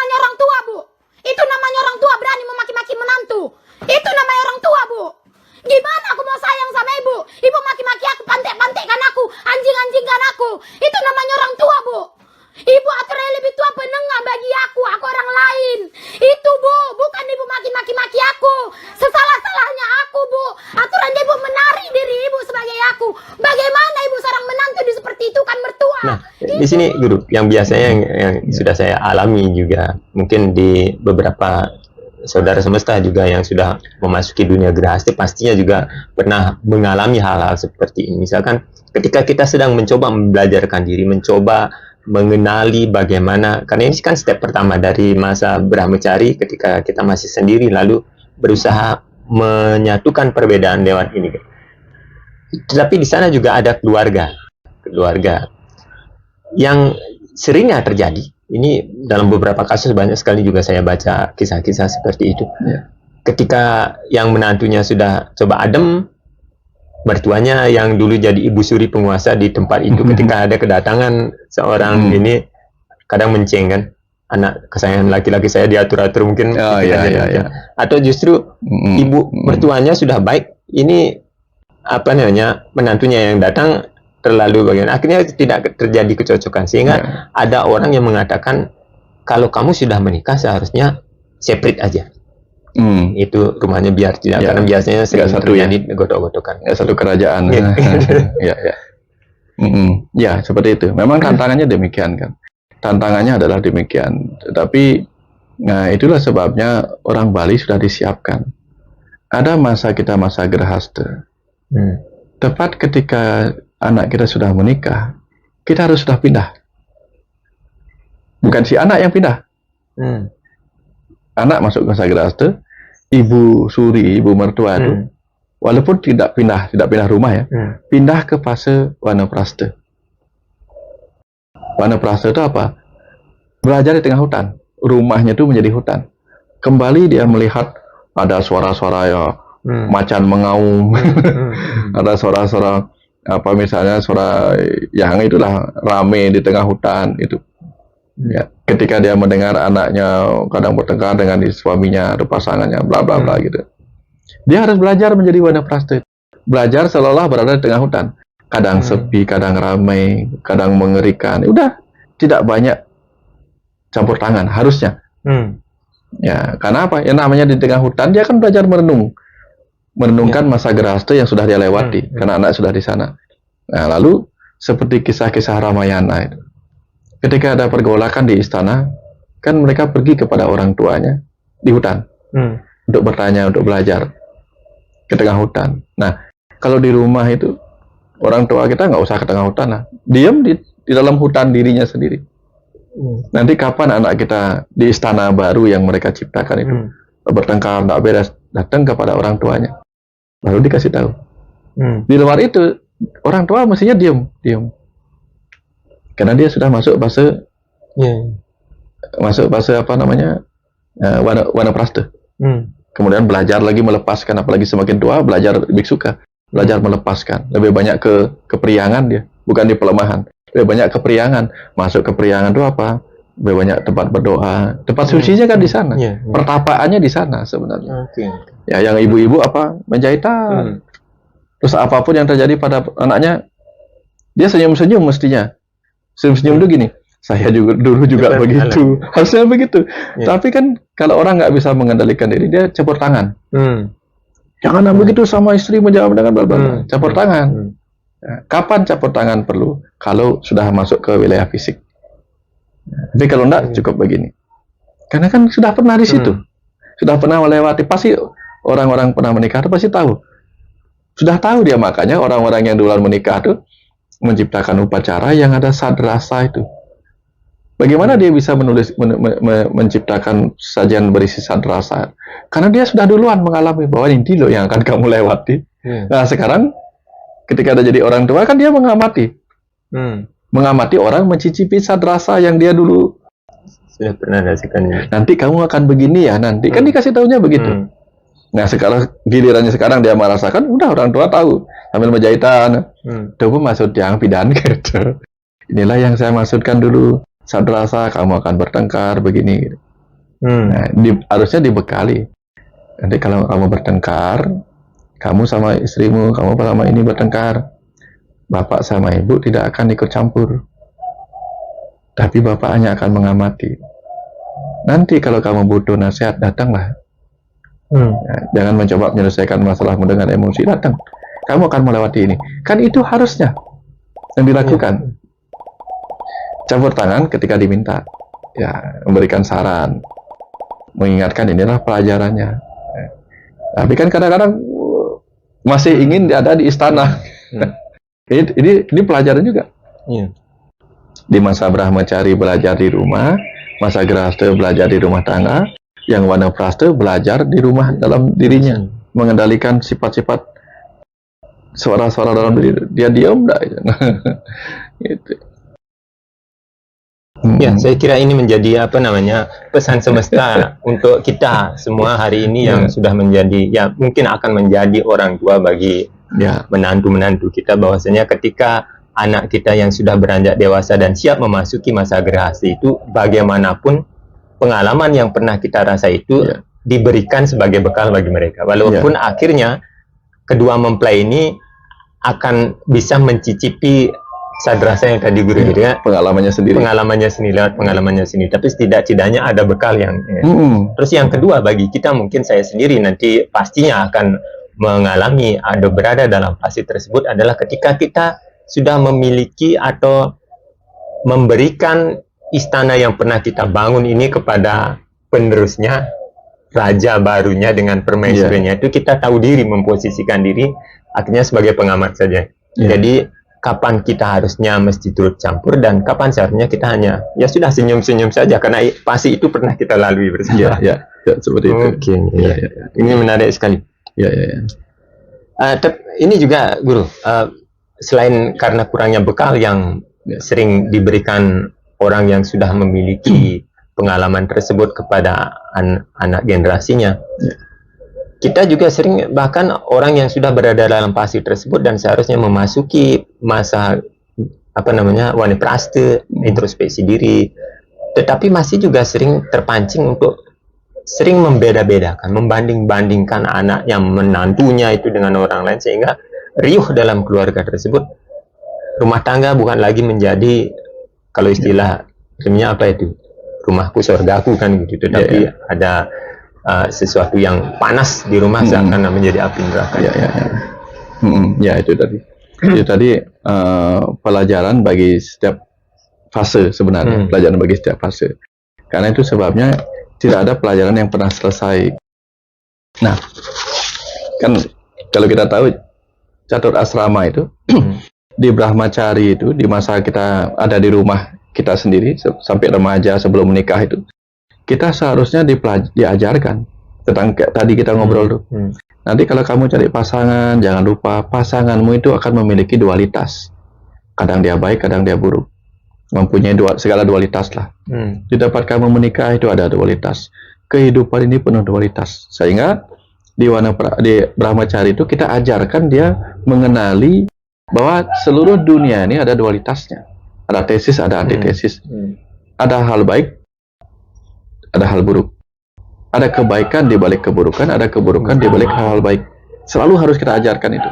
namanya orang tua, Bu. Itu namanya orang tua berani memaki-maki menantu. Itu namanya orang tua, Bu. Gimana aku mau sayang sama ibu? Ibu maki-maki aku, pantek-pantekkan aku, anjing-anjingkan aku. Itu namanya orang tua, Bu. Ibu aturannya lebih tua penengah bagi aku orang lain. Itu, Bu, bukan ibu maki-maki aku. Sesalah-salahnya aku, Bu. Aturannya ibu menari diri ibu sebagai aku. Bagaimana ibu seorang menantu di seperti itu kan mertua. Nah, di sini Guru, yang biasanya yang sudah saya alami juga, mungkin di beberapa saudara semesta juga yang sudah memasuki dunia gerhasti pastinya juga pernah mengalami hal-hal seperti ini. Misalkan ketika kita sedang mencoba membelajarkan diri, mencoba mengenali bagaimana, karena ini kan step pertama dari masa Brahmacari ketika kita masih sendiri, lalu berusaha menyatukan perbedaan lewat ini. Tetapi di sana juga ada keluarga yang seringnya terjadi. Ini dalam beberapa kasus banyak sekali juga saya baca kisah-kisah seperti itu. Ya. Ketika yang menantunya sudah coba adem, mertuanya yang dulu jadi ibu suri penguasa di tempat itu, ketika ada kedatangan seorang ini, kadang menceng kan, anak kesayangan laki-laki saya diatur-atur mungkin, atau justru ibu mertuanya sudah baik, ini apa namanya, menantunya yang datang terlalu bagian, akhirnya tidak terjadi kecocokan, sehingga ada orang yang mengatakan kalau kamu sudah menikah seharusnya separate aja. Itu rumahnya biar tidak, karena biasanya sering terjadi godok-godokan. Satu kerajaan. Ya, seperti itu. Memang tantangannya demikian kan. Tantangannya adalah demikian. Tetapi, nah itulah sebabnya orang Bali sudah disiapkan. Ada masa kita masa gerhasta. Tepat ketika anak kita sudah menikah, kita harus sudah pindah. Bukan si anak yang pindah. Anak masuk ke masa gerhasta, ibu suri, ibu mertua itu, walaupun tidak pindah rumah ya, pindah ke fase wanaprastha. Wanaprastha itu apa? Belajar di tengah hutan. Rumahnya itu menjadi hutan. Kembali dia melihat ada suara-suara ya, macan mengaum, ada suara-suara apa misalnya suara yang itulah rame di tengah hutan itu. Ya, ketika dia mendengar anaknya kadang bertengkar dengan suaminya atau pasangannya, bla bla bla gitu. Dia harus belajar menjadi wanaprastha. Belajar seolah berada di tengah hutan. Kadang sepi, kadang ramai, kadang mengerikan. Udah tidak banyak campur tangan harusnya. Ya, karena apa? Yang namanya di tengah hutan dia kan belajar merenung. Merenungkan masa gerhasta yang sudah dia lewati karena anak sudah di sana. Nah, lalu seperti kisah-kisah Ramayana itu. Ketika ada pergolakan di istana, kan mereka pergi kepada orang tuanya di hutan untuk bertanya, untuk belajar ke tengah hutan. Nah, kalau di rumah itu orang tua kita nggak usah ke tengah hutan lah, diam di dalam hutan dirinya sendiri. Nanti kapan anak kita di istana baru yang mereka ciptakan itu bertengkar, nggak beres, datang kepada orang tuanya, baru dikasih tahu. Di luar itu orang tua mestinya diam. Karena dia sudah masuk fase apa namanya wanaprastha. Kemudian belajar lagi melepaskan, apalagi semakin tua belajar biksuka, belajar melepaskan. Lebih banyak ke keperiangan dia, bukan di pelemahan. Lebih banyak keperiangan. Masuk ke periangan itu apa? Lebih banyak tempat berdoa, tempat sucinya kan di sana. Pertapaannya di sana sebenarnya. Ya, yang ibu-ibu apa? Menjahitan. Terus apapun yang terjadi pada anaknya, dia senyum-senyum mestinya. Senyum-senyum itu gini, saya juga dulu juga begitu, harusnya begitu. Tapi kan kalau orang nggak bisa mengendalikan diri, dia campur tangan. Jangan begitu sama istri, menjawab dengan bal-bal. Campur tangan. Nah, kapan campur tangan perlu? Kalau sudah masuk ke wilayah fisik. Tapi kalau enggak, cukup begini. Karena kan sudah pernah di situ, sudah pernah melewati. Pasti orang-orang pernah menikah itu pasti tahu. Sudah tahu dia, makanya orang-orang yang duluan menikah itu menciptakan upacara yang ada sadrasa itu. Bagaimana dia bisa menciptakan sajian berisi sadrasa? Karena dia sudah duluan mengalami bahwa ini loh yang akan kamu lewati. Nah sekarang ketika ada jadi orang tua kan dia mengamati. Mengamati orang mencicipi sadrasa yang dia dulu sudah pernah rasakan. Nanti kamu akan begini ya, nanti kan dikasih tahunya begitu. Nah sekarang gilirannya sekarang dia merasakan, udah orang tua tahu sambil menjahitan. Itu maksud yang pidan gitu. Inilah yang saya maksudkan dulu. Sadrasa, kamu akan bertengkar begini. Nah, harusnya dibekali. Nanti kalau kamu bertengkar, kamu sama istrimu, kamu sama ini bertengkar, bapak sama ibu tidak akan ikut campur, tapi bapak hanya akan mengamati. Nanti kalau kamu butuh nasihat, datanglah. Jangan mencoba menyelesaikan masalahmu dengan emosi. Datang, kamu akan melewati ini. Kan itu harusnya yang dilakukan. Campur tangan ketika diminta, ya, memberikan saran, mengingatkan inilah pelajarannya. Tapi kan kadang-kadang masih ingin ada di istana. Ini pelajaran juga. Di masa Brahmacari belajar di rumah, masa Grahastha belajar di rumah tangga, yang Wanaprastha belajar di rumah dalam dirinya, mengendalikan sifat-sifat suara-suara dalam diri. Dia diam dah. Gitu. Ya, saya kira ini menjadi pesan semesta untuk kita semua hari ini yang sudah menjadi, ya mungkin akan menjadi orang tua bagi menantu-menantu kita, bahwasanya ketika anak kita yang sudah beranjak dewasa dan siap memasuki masa Grahastha itu, bagaimanapun pengalaman yang pernah kita rasa itu diberikan sebagai bekal bagi mereka. Walaupun akhirnya kedua mempelai ini akan bisa mencicipi sadrasa yang tadi guru pengalamannya sendiri lewat pengalamannya sendiri, tapi setidaknya ada bekal yang terus yang kedua bagi kita, mungkin saya sendiri nanti pastinya akan mengalami atau berada dalam fase tersebut, adalah ketika kita sudah memiliki atau memberikan istana yang pernah kita bangun ini kepada penerusnya, raja barunya dengan permaisurinya, itu kita tahu diri, memposisikan diri akhirnya sebagai pengamat saja. Jadi kapan kita harusnya mesti turut campur dan kapan seharusnya kita hanya ya sudah senyum-senyum saja, karena pasti itu pernah kita lalui bersama. Seperti itu. Ini menarik sekali. Ini juga guru, selain karena kurangnya bekal yang sering diberikan orang yang sudah memiliki pengalaman tersebut kepada anak generasinya, kita juga sering, bahkan orang yang sudah berada dalam fase tersebut dan seharusnya memasuki masa Wanaprastha, introspeksi diri, tetapi masih juga sering terpancing untuk sering membeda-bedakan, membanding-bandingkan anak yang menantunya itu dengan orang lain, sehingga riuh dalam keluarga tersebut. Rumah tangga bukan lagi menjadi, kalau istilah apa itu, rumahku surgaku kan gitu, tetapi ada sesuatu yang panas di rumah seakan menjadi api neraka. Itu tadi. Itu tadi pelajaran bagi setiap fase sebenarnya, pelajaran bagi setiap fase. Karena itu sebabnya tidak ada pelajaran yang pernah selesai. Nah, kan kalau kita tahu catur asrama itu di Brahmacari itu, di masa kita ada di rumah kita sendiri sampai remaja sebelum menikah itu, kita seharusnya diajarkan tentang kayak tadi kita ngobrol tuh. Nanti kalau kamu cari pasangan, jangan lupa pasanganmu itu akan memiliki dualitas. Kadang dia baik, kadang dia buruk. Mempunyai segala dualitas lah. Di tempat kamu menikah itu ada dualitas. Kehidupan ini penuh dualitas. Sehingga di Brahmacari itu kita ajarkan dia mengenali bahwa seluruh dunia ini ada dualitasnya. Ada tesis, ada antitesis. Ada hal baik, ada hal buruk. Ada kebaikan di balik keburukan, ada keburukan di balik hal-hal baik. Selalu harus kita ajarkan itu.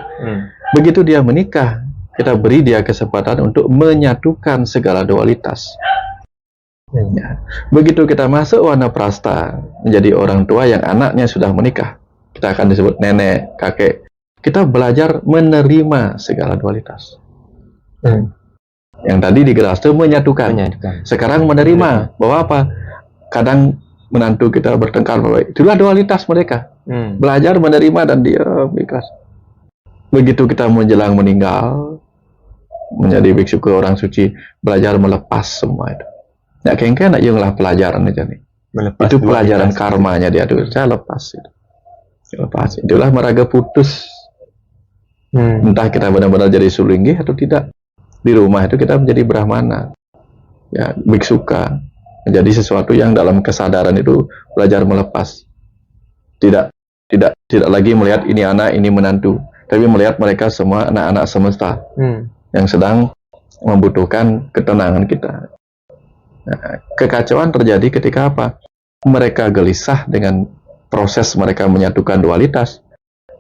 Begitu dia menikah, kita beri dia kesempatan untuk menyatukan segala dualitas. Begitu kita masuk Wanaprastha, menjadi orang tua yang anaknya sudah menikah, kita akan disebut nenek, kakek. Kita belajar menerima segala dualitas. Yang tadi di Grahastha menyatukan. Sekarang menerima bahwa apa? Kadang menantu kita bertengkar, itulah dualitas mereka. Belajar menerima dan dia ikhlas. Begitu kita menjelang meninggal, menjadi biksu ke orang suci, belajar melepas semua itu. Ya kengken aja lah pelajaran aja nih. Melepas itu pelajaran karmanya dia tuh. Saya lepas itu. Lepas. Itulah meraga putus. Entah kita benar-benar jadi sulinggi atau tidak. Di rumah itu kita menjadi brahmana. Ya, biksuka. Menjadi sesuatu yang dalam kesadaran itu belajar melepas. Tidak lagi melihat ini anak, ini menantu, tapi melihat mereka semua anak-anak semesta yang sedang membutuhkan ketenangan kita. Nah, kekacauan terjadi ketika apa? mereka gelisah dengan proses mereka menyatukan dualitas.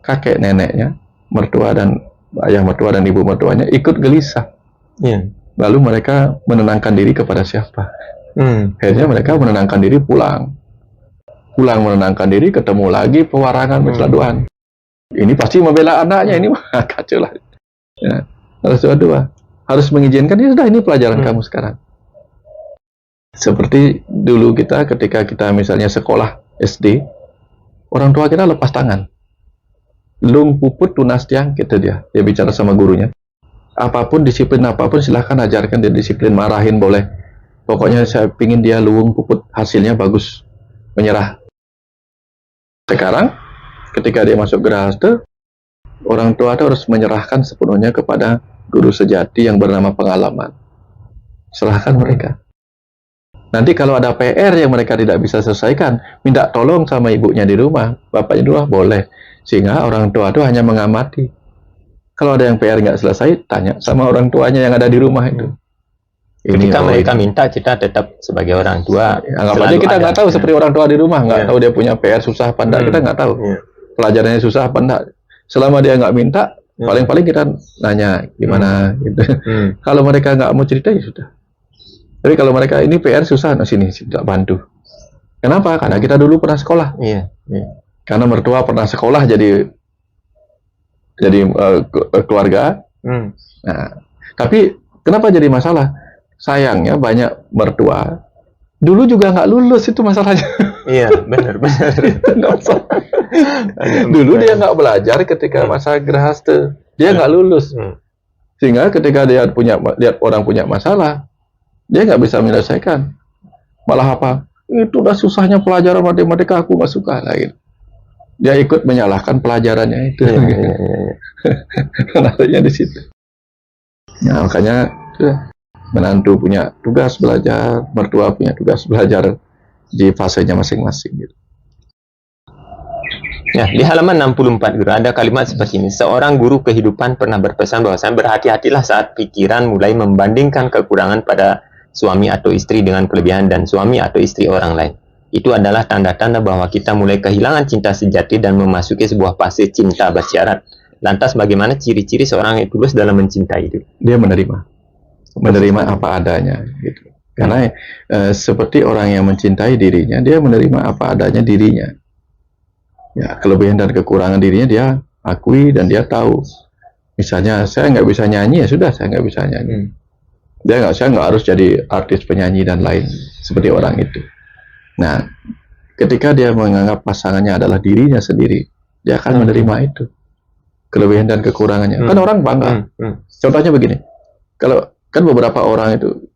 Kakek neneknya, mertua dan ayah mertua dan ibu mertuanya ikut gelisah. Iya. Lalu mereka menenangkan diri kepada siapa? Akhirnya mereka menenangkan diri pulang menenangkan diri, ketemu lagi pewarangan perceladuan. Ini pasti membela anaknya, ini mah kacau lah. Ya, harus mengizinkan, ya sudah, ini pelajaran kamu sekarang. Seperti dulu kita ketika kita misalnya sekolah SD, orang tua kita lepas tangan. Lung puput tunas tiang, gitu dia bicara sama gurunya. Apapun, disiplin apapun, silahkan ajarkan dia disiplin, marahin boleh. Pokoknya saya pingin dia luung puput, hasilnya bagus, menyerah. Sekarang, ketika dia masuk Gerahaste, orang tua itu harus menyerahkan sepenuhnya kepada guru sejati yang bernama pengalaman. Serahkan mereka. Nanti kalau ada PR yang mereka tidak bisa selesaikan, minta tolong sama ibunya di rumah, bapaknya di rumah, boleh. Sehingga orang tua itu hanya mengamati. Kalau ada yang PR nggak selesai, tanya sama orang tuanya yang ada di rumah itu. Ketika mereka minta, kita tetap sebagai orang tua. Anggap aja kita nggak tahu seperti orang tua di rumah, nggak tahu dia punya PR susah apa enggak, kita nggak tahu. Pelajarannya susah apa enggak. Selama dia nggak minta, paling-paling kita nanya gimana gitu. Kalau mereka nggak mau cerita, ya sudah. Tapi kalau mereka ini PR susah, nah sini tidak bantu. Kenapa? Karena kita dulu pernah sekolah. Karena mertua pernah sekolah jadi keluarga. Nah, tapi kenapa jadi masalah? Sayangnya banyak mertua dulu juga nggak lulus, itu masalahnya. Iya, benar. Dulu dia nggak belajar ketika masa Gerahaste, dia nggak lulus. Sehingga ketika dia lihat orang punya masalah, dia nggak bisa menyelesaikan. Malah apa? Itu udah susahnya pelajaran matematika, aku nggak suka lagi. Dia ikut menyalahkan pelajarannya itu. Menariknya di situ. Ya, makanya menantu punya tugas belajar, mertua punya tugas belajar di fasenya masing-masing. Gitu. Ya, di halaman 64 guru ada kalimat seperti ini. Seorang guru kehidupan pernah berpesan bahwasanya berhati-hatilah saat pikiran mulai membandingkan kekurangan pada suami atau istri dengan kelebihan dan suami atau istri orang lain. Itu adalah tanda-tanda bahwa kita mulai kehilangan cinta sejati dan memasuki sebuah fase cinta bersyarat. Lantas bagaimana ciri-ciri seorang yang tulus dalam mencintai itu? Dia menerima apa adanya gitu. Karena seperti orang yang mencintai dirinya, dia menerima apa adanya dirinya. Ya, kelebihan dan kekurangan dirinya dia akui dan dia tahu. Misalnya saya nggak bisa nyanyi, ya sudah, saya nggak bisa nyanyi. Saya nggak harus jadi artis, penyanyi dan lain seperti orang itu. Nah, ketika dia menganggap pasangannya adalah dirinya sendiri, dia akan menerima itu, kelebihan dan kekurangannya. Kan orang bangga. Contohnya begini, kalau kan beberapa orang itu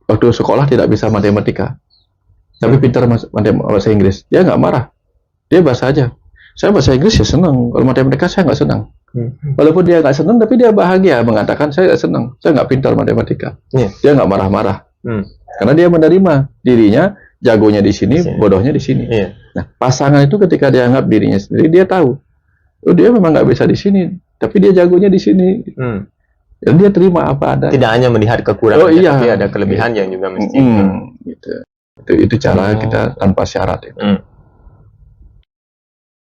waktu sekolah tidak bisa matematika, tapi pintar bahasa Inggris, dia nggak marah, dia bahasa aja. Saya bahasa Inggris ya senang, kalau matematika saya nggak senang. Walaupun dia nggak senang, tapi dia bahagia mengatakan saya nggak senang, saya nggak pintar matematika. Dia nggak marah-marah, karena dia menerima dirinya. Jagonya di sini, bodohnya di sini. Nah, pasangan itu ketika dia anggap dirinya sendiri, dia tahu, oh dia memang nggak bisa di sini, tapi dia jagonya di sini. Dan dia terima apa ada. Tidak hanya melihat kekurangan, tapi ada kelebihan yang juga mesti. Gitu. Itu cara kita tanpa syarat itu.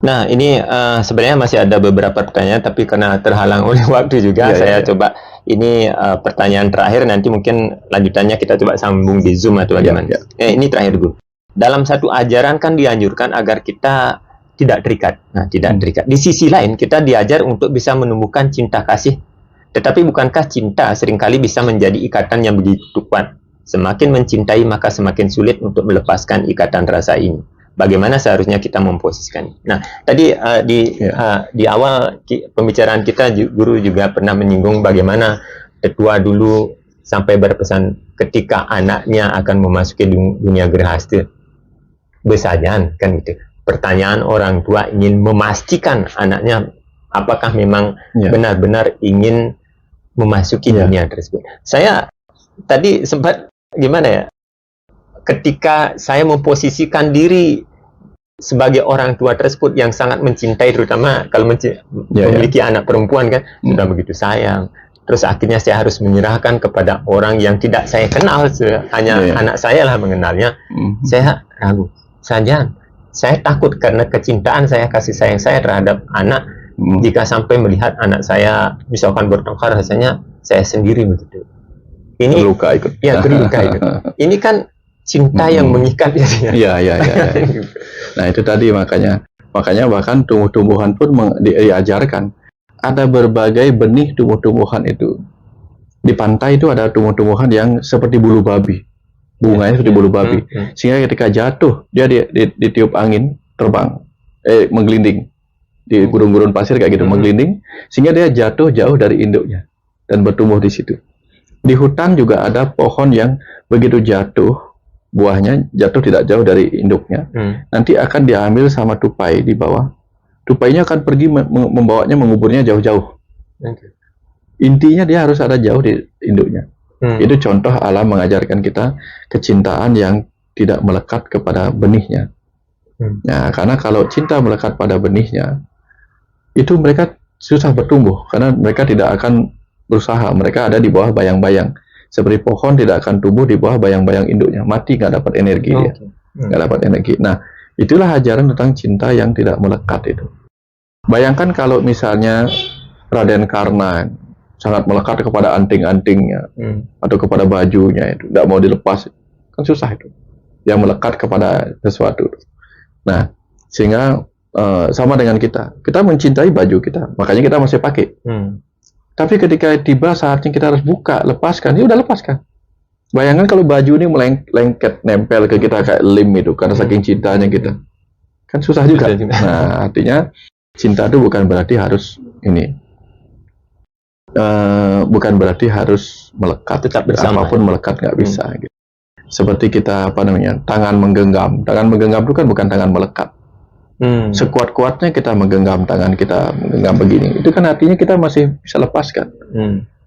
Nah, ini sebenarnya masih ada beberapa pertanyaan, tapi karena terhalang oleh waktu juga, saya coba ini pertanyaan terakhir, nanti mungkin lanjutannya kita coba sambung di Zoom atau bagaimana. Ini terakhir dulu. Dalam satu ajaran kan dianjurkan agar kita tidak terikat. Nah, tidak terikat. Di sisi lain, kita diajar untuk bisa menumbuhkan cinta kasih. Tetapi bukankah cinta seringkali bisa menjadi ikatan yang begitu kuat? Semakin mencintai, maka semakin sulit untuk melepaskan ikatan rasa ini. Bagaimana seharusnya kita memposisikan? Nah, tadi di awal pembicaraan kita, guru juga pernah menyinggung bagaimana tetua dulu sampai berpesan ketika anaknya akan memasuki dunia Gerahaste, besajan kan gitu. Pertanyaan orang tua ingin memastikan anaknya apakah memang benar-benar ingin memasuki dunia tersebut. Saya tadi sempat gimana ya? Ketika saya memposisikan diri sebagai orang tua tersebut yang sangat mencintai, terutama kalau memiliki anak perempuan kan, sudah begitu sayang, terus akhirnya saya harus menyerahkan kepada orang yang tidak saya kenal, hanya anak saya lah mengenalnya. Saya ragu, saya takut karena kecintaan saya, kasih sayang saya terhadap anak. Jika sampai melihat anak saya misalkan bertengkar, rasanya saya sendiri begitu. Ini terluka ikut. Ya, terluka ikut. Ini kan cinta yang mengikat ya. Iya. Nah, itu tadi makanya bahkan tumbuh-tumbuhan pun diajarkan. Ada berbagai benih tumbuh-tumbuhan itu. Di pantai itu ada tumbuh-tumbuhan yang seperti bulu babi. Bunganya seperti bulu babi. Sehingga ketika jatuh, dia ditiup angin, terbang. Menggelinding. Di gurun-gurun pasir kayak gitu, menggelinding. Sehingga dia jatuh jauh dari induknya. Dan bertumbuh di situ. Di hutan juga ada pohon yang begitu jatuh, buahnya jatuh tidak jauh dari induknya. Nanti akan diambil sama tupai di bawah. Tupainya akan pergi membawanya, menguburnya jauh-jauh. Intinya dia harus ada jauh di induknya. Itu contoh alam mengajarkan kita kecintaan yang tidak melekat kepada benihnya. Nah, karena kalau cinta melekat pada benihnya, itu mereka susah bertumbuh karena mereka tidak akan berusaha. Mereka ada di bawah bayang-bayang. Seperti pohon tidak akan tumbuh di bawah bayang-bayang induknya, mati, nggak dapat energi dia, nggak dapat energi. Nah, itulah ajaran tentang cinta yang tidak melekat itu. Bayangkan kalau misalnya Raden Karna sangat melekat kepada anting-antingnya atau kepada bajunya itu, nggak mau dilepas, kan susah itu. Yang melekat kepada sesuatu. Nah, sehingga sama dengan kita mencintai baju kita, makanya kita masih pakai. Tapi ketika tiba saatnya kita harus buka, lepaskan, ya udah lepaskan. Bayangkan kalau baju ini lengket, nempel ke kita kayak lem itu, karena saking cintanya kita. Kan susah juga. Nah, artinya cinta itu bukan berarti harus ini. Bukan berarti harus melekat. Tetap bersama. Apapun melekat nggak bisa. Gitu. Seperti kita, tangan menggenggam. Tangan menggenggam itu kan bukan tangan melekat. Sekuat-kuatnya kita menggenggam tangan kita, menggenggam begini, itu kan artinya kita masih bisa lepaskan.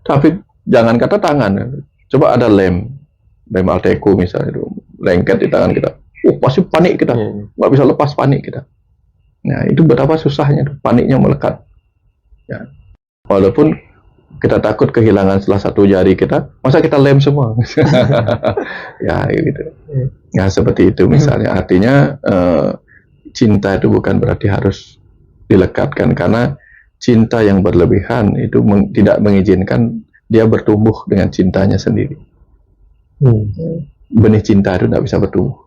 Tapi jangan kata tangan, coba ada lem Alteco misalnya, itu lengket di tangan kita, pasti panik kita, nggak bisa lepas, panik kita. Nah, itu betapa susahnya, paniknya melekat. Ya. Walaupun kita takut kehilangan salah satu jari kita, masa kita lem semua? Ya, gitu. Ya, seperti itu misalnya. Artinya cinta itu bukan berarti harus dilekatkan, karena cinta yang berlebihan itu tidak mengizinkan dia bertumbuh dengan cintanya sendiri. Benih cinta itu tidak bisa bertumbuh.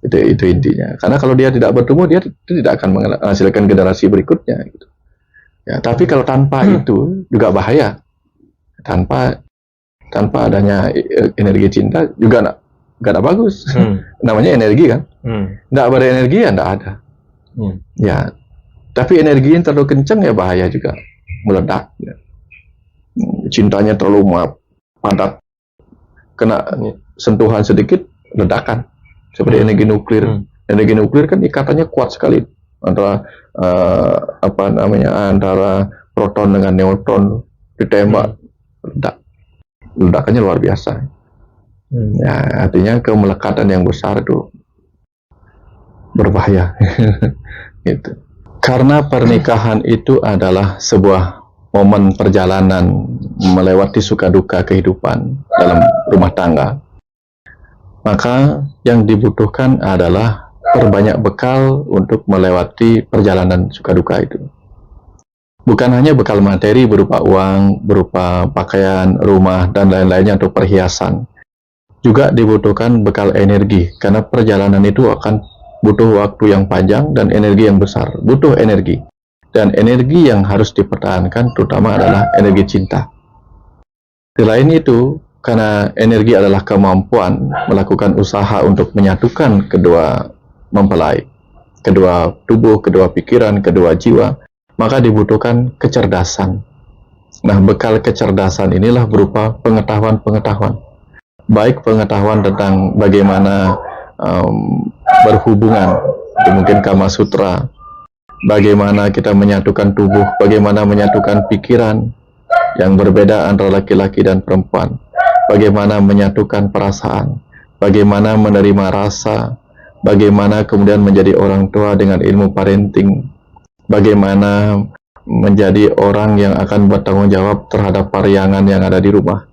Itu intinya. Karena kalau dia tidak bertumbuh, dia tidak akan menghasilkan generasi berikutnya. Gitu. Ya, tapi kalau tanpa itu juga bahaya. Tanpa adanya energi cinta juga nggak ada bagus. Namanya energi kan. Nggak ada energi ya nggak ada. Ya, tapi energi yang terlalu kencang ya bahaya juga, meledak. Ya. Cintanya terlalu padat, kena sentuhan sedikit ledakan. Seperti energi nuklir. Energi nuklir kan ikatannya kuat sekali antara antara proton dengan neutron, ditembak, ledakannya luar biasa. Ya, artinya kemelekatan yang besar itu berbahaya. Gitu. Karena pernikahan itu adalah sebuah momen perjalanan melewati suka duka kehidupan dalam rumah tangga, maka yang dibutuhkan adalah perbanyak bekal untuk melewati perjalanan suka duka itu. Bukan hanya bekal materi berupa uang, berupa pakaian, rumah, dan lain-lainnya atau perhiasan. Juga dibutuhkan bekal energi, karena perjalanan itu akan butuh waktu yang panjang dan energi yang besar. Butuh energi. Dan energi yang harus dipertahankan terutama adalah energi cinta. Selain itu, karena energi adalah kemampuan melakukan usaha untuk menyatukan kedua mempelai, kedua tubuh, kedua pikiran, kedua jiwa, maka dibutuhkan kecerdasan. Nah, bekal kecerdasan inilah berupa pengetahuan-pengetahuan. Baik pengetahuan tentang bagaimana berhubungan, itu mungkin Kama Sutra, bagaimana kita menyatukan tubuh, bagaimana menyatukan pikiran yang berbeda antara laki-laki dan perempuan, bagaimana menyatukan perasaan, bagaimana menerima rasa, bagaimana kemudian menjadi orang tua dengan ilmu parenting, bagaimana menjadi orang yang akan bertanggung jawab terhadap pariangan yang ada di rumah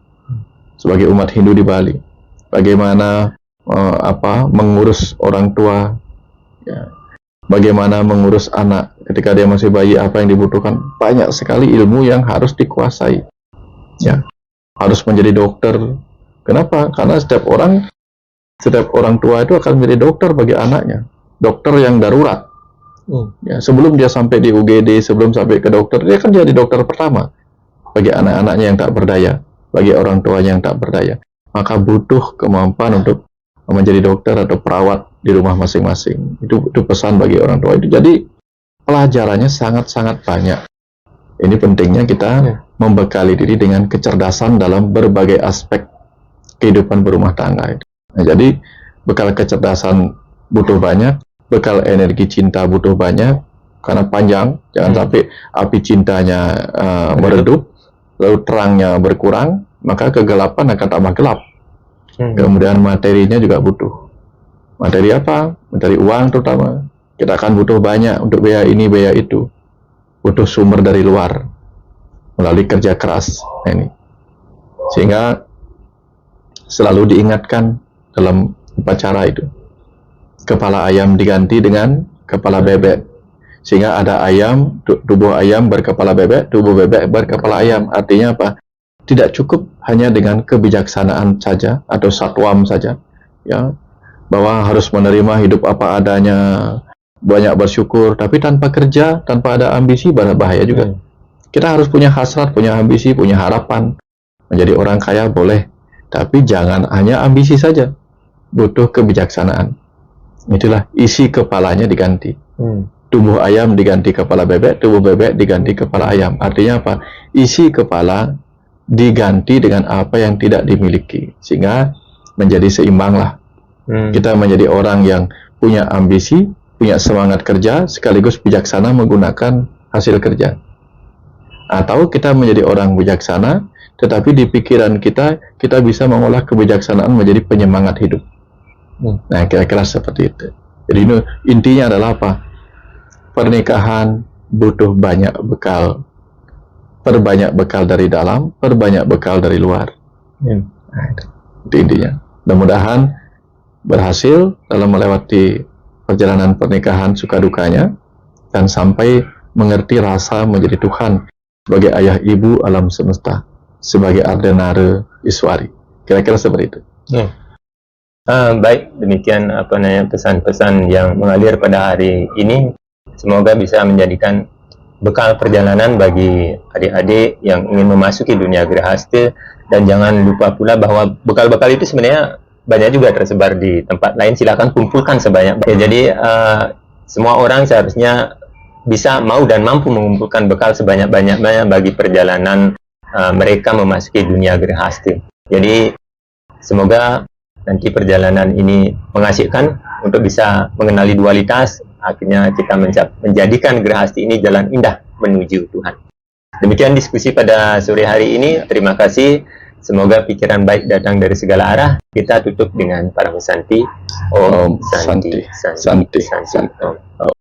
sebagai umat Hindu di Bali. Bagaimana mengurus orang tua, ya. Bagaimana mengurus anak ketika dia masih bayi, apa yang dibutuhkan. Banyak sekali ilmu yang harus dikuasai, ya. Harus menjadi dokter. Kenapa? Karena setiap orang tua itu akan menjadi dokter bagi anaknya, dokter yang darurat. Ya, sebelum dia sampai di UGD, sebelum sampai ke dokter, dia kan jadi dokter pertama bagi anak-anaknya yang tak berdaya, bagi orang tuanya yang tak berdaya. Maka butuh kemampuan untuk menjadi dokter atau perawat di rumah masing-masing. Itu pesan bagi orang tua itu. Jadi pelajarannya sangat-sangat banyak. Ini pentingnya kita membekali diri dengan kecerdasan dalam berbagai aspek kehidupan berumah tangga itu. Nah, jadi bekal kecerdasan butuh banyak, bekal energi cinta butuh banyak, karena panjang, jangan sampai api cintanya meredup, lalu terangnya berkurang, maka kegelapan akan tambah gelap. Kemudian materinya juga butuh. Materi apa? Materi uang terutama. Kita akan butuh banyak untuk biaya ini, biaya itu. Butuh sumber dari luar, melalui kerja keras. Nah, ini. Sehingga selalu diingatkan dalam upacara itu. Kepala ayam diganti dengan kepala bebek. Sehingga ada ayam, tubuh ayam berkepala bebek, tubuh bebek berkepala ayam. Artinya apa? Tidak cukup hanya dengan kebijaksanaan saja atau satwam saja, ya, bahwa harus menerima hidup apa adanya, banyak bersyukur, tapi tanpa kerja, tanpa ada ambisi, bahaya juga. Kita harus punya hasrat, punya ambisi, punya harapan. Menjadi orang kaya boleh, tapi jangan hanya ambisi saja. Butuh kebijaksanaan. Itulah isi kepalanya diganti. Tubuh ayam diganti kepala bebek, tubuh bebek diganti kepala ayam. Artinya apa? Isi kepala diganti dengan apa yang tidak dimiliki, sehingga menjadi seimbang lah. Kita menjadi orang yang punya ambisi, punya semangat kerja, sekaligus bijaksana menggunakan hasil kerja. Atau kita menjadi orang bijaksana, tetapi di pikiran kita bisa mengolah kebijaksanaan menjadi penyemangat hidup. Nah, kira-kira seperti itu. Jadi ini intinya adalah apa? Pernikahan butuh banyak bekal. Perbanyak bekal dari dalam, perbanyak bekal dari luar. Nah, itu intinya. Mudah-mudahan berhasil dalam melewati perjalanan pernikahan suka dukanya, dan sampai mengerti rasa menjadi Tuhan sebagai ayah ibu alam semesta, sebagai Ardenare Iswari. Kira-kira seperti itu. Baik, demikian pesan-pesan yang mengalir pada hari ini. Semoga bisa menjadikan bekal perjalanan bagi adik-adik yang ingin memasuki dunia Grihastha, dan jangan lupa pula bahwa bekal-bekal itu sebenarnya banyak juga tersebar di tempat lain. Silakan kumpulkan sebanyak. Jadi semua orang seharusnya bisa, mau dan mampu mengumpulkan bekal sebanyak-banyaknya bagi perjalanan mereka memasuki dunia Grihastha. Jadi semoga nanti perjalanan ini mengasihkan untuk bisa mengenali dualitas. Akhirnya kita menjadikan Grihastha ini jalan indah menuju Tuhan. Demikian diskusi pada sore hari ini. Terima kasih. Semoga pikiran baik datang dari segala arah. Kita tutup dengan Paramesanti. Om Santi. Santi. Santi. Santi. Om.